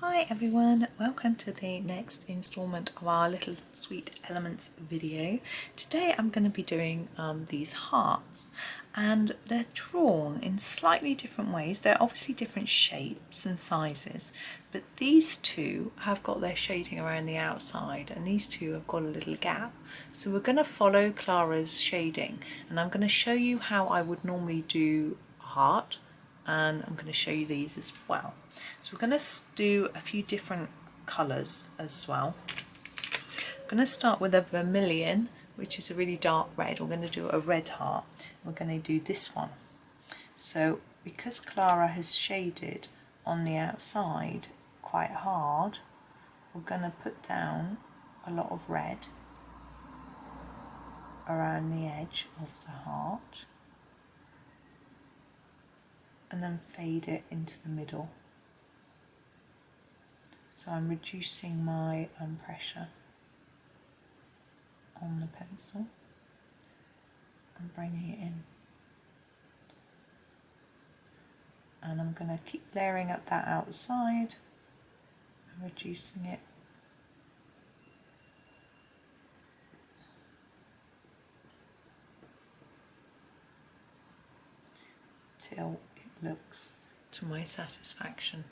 Hi everyone, welcome to the next instalment of our Little Sweet Elements video. Today I'm going to be doing these hearts, and they're drawn in slightly different ways. They're obviously different shapes and sizes, but these two have got their shading around the outside and these two have got a little gap. So we're going to follow Klara's shading, and I'm going to show you how I would normally do a heart, and I'm going to show you these as well. So we're going to do a few different colours as well. I'm going to start with a Vermillion, which is a really dark red. We're going to do a red heart. We're going to do this one. So because Klara has shaded on the outside quite hard, we're going to put down a lot of red around the edge of the heart and then fade it into the middle. So I'm reducing my pressure on the pencil and bringing it in. And I'm going to keep layering up that outside and reducing it till it looks to my satisfaction.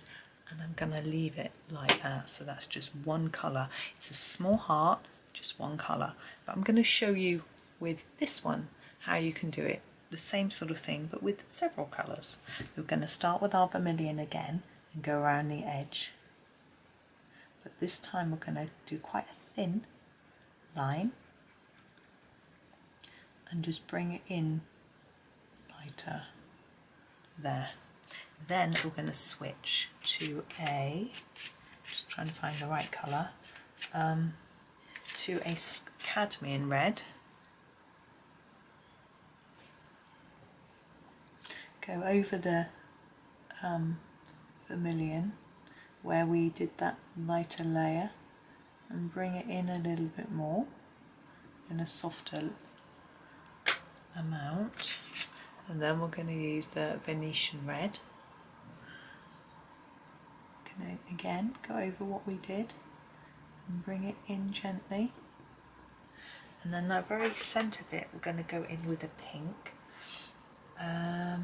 And I'm going to leave it like that. So that's just one colour. It's a small heart, just one colour. But I'm going to show you with this one how you can do it. The same sort of thing, but with several colours. We're going to start with our Vermilion again and go around the edge. But this time we're going to do quite a thin line and just bring it in lighter there. Then we're going to switch to just trying to find the right colour, to a cadmium red. Go over the Vermilion where we did that lighter layer and bring it in a little bit more in a softer amount. And then we're going to use the Venetian red. Going to again go over what we did and bring it in gently. And then that very centre bit we're going to go in with a pink. Let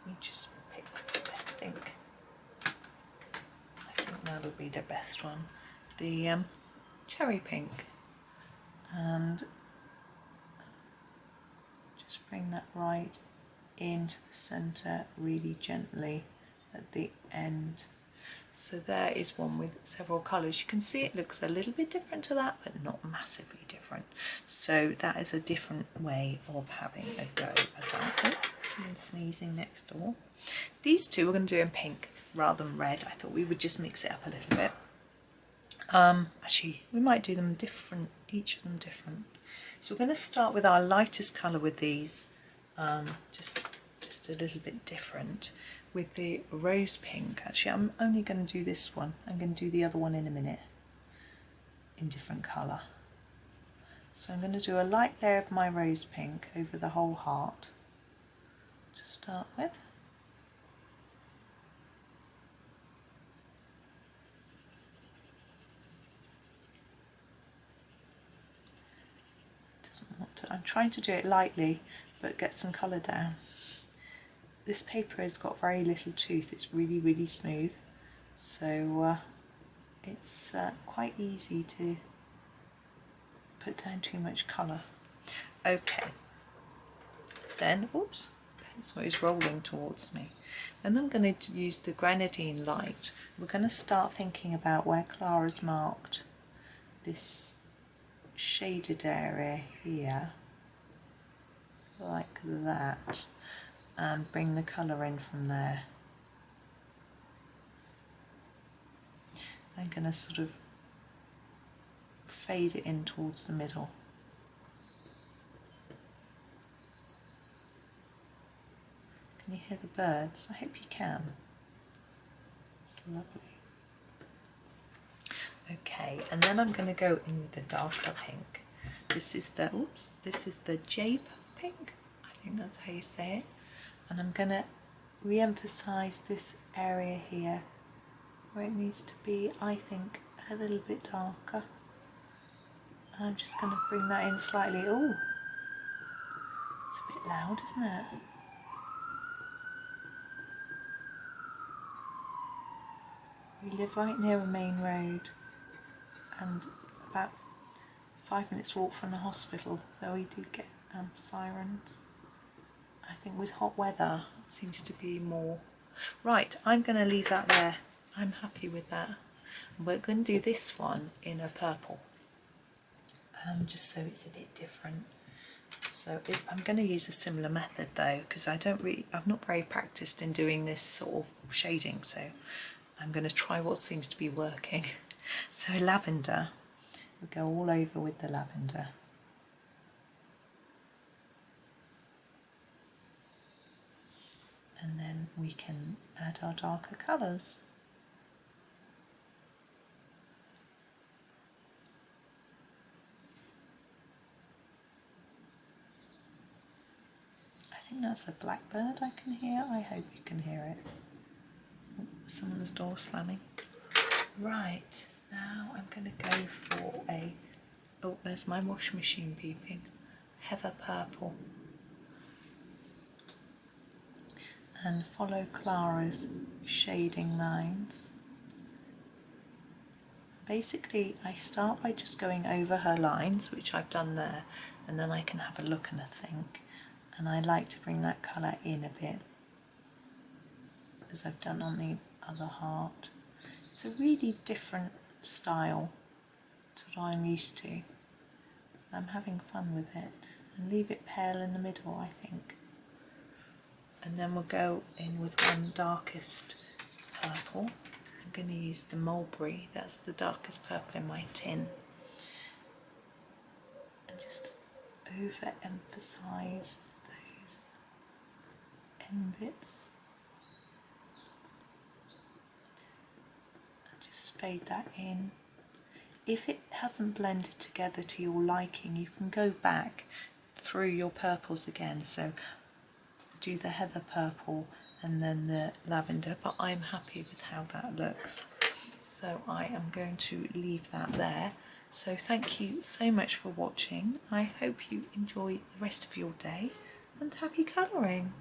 me just pick, I think that'll be the best one. The cherry pink. And just bring that right into the centre really gently at the end. So there is one with several colours. You can see it looks a little bit different to that, but not massively different. So that is a different way of having a go at that. Oh, someone sneezing next door. These two we're going to do in pink rather than red. I thought we would just mix it up a little bit. Actually, we might do them different, each of them different. So we're going to start with our lightest colour with these, just a little bit different, with the rose pink. Actually, I'm only going to do this one. I'm going to do the other one in a minute in different colour. So I'm going to do a light layer of my rose pink over the whole heart to start with. I'm trying to do it lightly but get some colour down. This paper has got very little tooth, it's really, really smooth, so it's quite easy to put down too much colour. Okay, then, oops, pencil is rolling towards me. Then I'm going to use the Grenadine light. We're going to start thinking about where Klara's marked this shaded area here, like that, and bring the colour in from there. I'm going to sort of fade it in towards the middle. Can you hear the birds? I hope you can. It's lovely. Okay, and then I'm going to go in with the darker pink. This is the, oops, this is the Jaipur pink. I think that's how you say it. And I'm going to re-emphasise this area here where it needs to be, I think, a little bit darker. I'm just going to bring that in slightly. Oh, it's a bit loud, isn't it? We live right near a main road and about 5 minutes walk from the hospital, so we do get sirens. I think with hot weather it seems to be more. Right, I'm going to leave that there. I'm happy with that. We're going to do this one in a purple, just so it's a bit different. So I'm going to use a similar method though, because I'm not very practiced in doing this sort of shading, so I'm going to try what seems to be working. So lavender, we'll go all over with the lavender. And then we can add our darker colours. I think that's a blackbird I can hear. I hope you can hear it. Oh, someone's door slamming. Right, now I'm going to go for a, oh, there's my wash machine beeping, heather purple. And follow Klara's shading lines. Basically, I start by just going over her lines, which I've done there, and then I can have a look and a think. And I like to bring that colour in a bit, as I've done on the other heart. It's a really different style to what I'm used to. I'm having fun with it, and leave it pale in the middle, I think. And then we'll go in with one darkest purple. I'm going to use the Mulberry, that's the darkest purple in my tin. And just overemphasise those end bits. And just fade that in. If it hasn't blended together to your liking, you can go back through your purples again. So do the heather purple and then the lavender, but I'm happy with how that looks, so I am going to leave that there. So thank you so much for watching. I hope you enjoy the rest of your day and happy colouring.